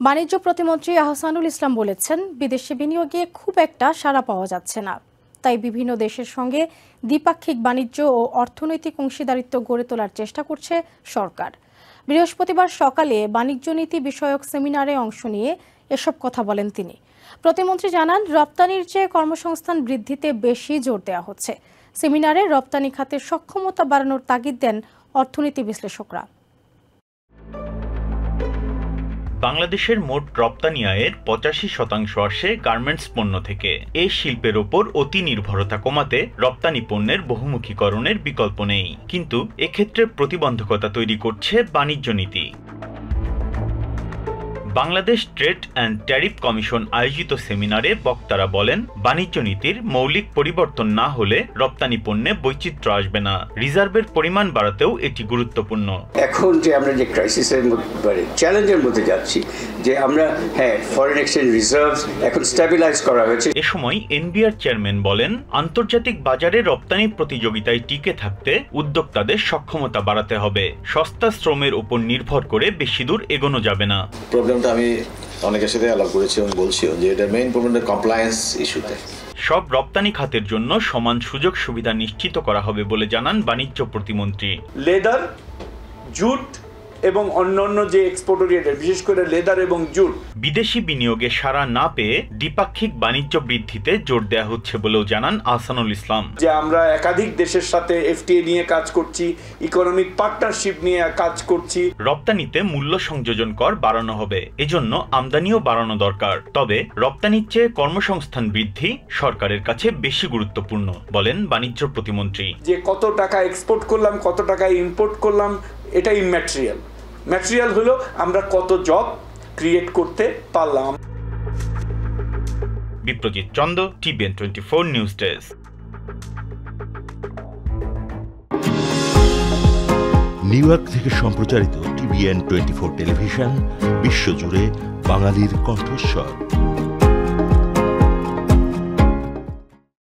বাণিজ্য প্রতিমন্ত্রী আহসানুল ইসলাম বলেছেন, বিদেশি বিনিয়োগে খুব একটা সাড়া পাওয়া যাচ্ছে না। তাই বিভিন্ন দেশের সঙ্গে দ্বিপাক্ষিক বাণিজ্য ও অর্থনৈতিক অংশীদারিত্ব গড়ে তোলার চেষ্টা করছে সরকার। বৃহস্পতিবার সকালে বাণিজ্য নীতি বিষয়ক সেমিনারে অংশ নিয়ে এসব কথা বলেন তিনি। প্রতিমন্ত্রী জানান, রপ্তানির চেয়ে কর্মসংস্থান বৃদ্ধিতে বেশি জোর দেওয়া হচ্ছে। সেমিনারে রপ্তানি খাতের সক্ষমতা বাড়ানোর তাগিদ দেন অর্থনীতি বিশ্লেষকরা। বাংলাদেশের মোট রপ্তানি আয়ের 85% আসে গার্মেন্টস পণ্য থেকে। এই শিল্পের ওপর অতি নির্ভরতা কমাতে রপ্তানি পণ্যের বহুমুখীকরণের বিকল্প নেই, কিন্তু এক্ষেত্রে প্রতিবন্ধকতা তৈরি করছে বাণিজ্য নীতি। Bangladesh trade and tariff commission আয়োজিত সেমিনারে বক্তারা বলেন, বাণিজ্য নীতির মৌলিক পরিবর্তন না হলে রপ্তানি পণ্যে বৈচিত্র্য আসবে না। রিজার্ভের পরিমাণ বাড়াতেও এটি গুরুত্বপূর্ণ। এখন যে আমরা যে ক্রাইসিসের মধ্যে চ্যালেঞ্জের মধ্যে যাচ্ছি, যে আমরা ফরেন এক্সচেঞ্জ রিজার্ভ এখন স্টেবিলাইজ করা হয়েছে। এ সময় এনবিআর চেয়ারম্যান বলেন, আন্তর্জাতিক বাজারে রপ্তানি প্রতিযোগিতায় টিকে থাকতে উদ্যোক্তাদের সক্ষমতা বাড়াতে হবে। সস্তা শ্রমের উপর নির্ভর করে বেশি দূর এগোনো যাবে না। আমি অনেকের সাথে আলাপ করেছি এবং বলছি যে এটা মেইন প্রবলেম কমপ্লায়েন্স ইস্যুতে। সব রপ্তানি খাতের জন্য সমান সুযোগ সুবিধা নিশ্চিত করা হবে বলে জানান বাণিজ্য প্রতিমন্ত্রী। লেদার, জুট এবং অন্যান্য যে এক্সপোর্ট ওরিয়েন্টেড, বিশেষ করে লেদার এবং জুট, বিদেশি বিনিয়োগে সাড়া না পেয়ে দ্বিপাক্ষিক বাণিজ্য বৃদ্ধিতে জোর দেওয়া হচ্ছে বলেও জানান আহসানুল ইসলাম। যে আমরা একাধিক দেশের সাথে এফটিএ নিয়ে কাজ করছি, ইকোনমিক পার্টনারশিপ নিয়ে কাজ করছি। রপ্তানিতে মূল্য সংযোজন কর বাড়ানো হবে, এজন্য আমদানিও বাড়ানো দরকার। তবে রপ্তানির চেয়ে কর্মসংস্থান বৃদ্ধি সরকারের কাছে বেশি গুরুত্বপূর্ণ বলেন বাণিজ্য প্রতিমন্ত্রী। যে কত টাকা এক্সপোর্ট করলাম, কত টাকা ইম্পোর্ট করলাম, এটা ইম্যাটেরিয়াল। ম্যাটেরিয়াল হলো আমরা কত জব ক্রিয়েট করতে পারলাম। Biprajit Chandra, TVN 24 news desk. New York থেকে সম্প্রচারিত টিভিএন 24 টেলিভিশন বিশ্বজুড়ে বাঙালির কণ্ঠস্বর।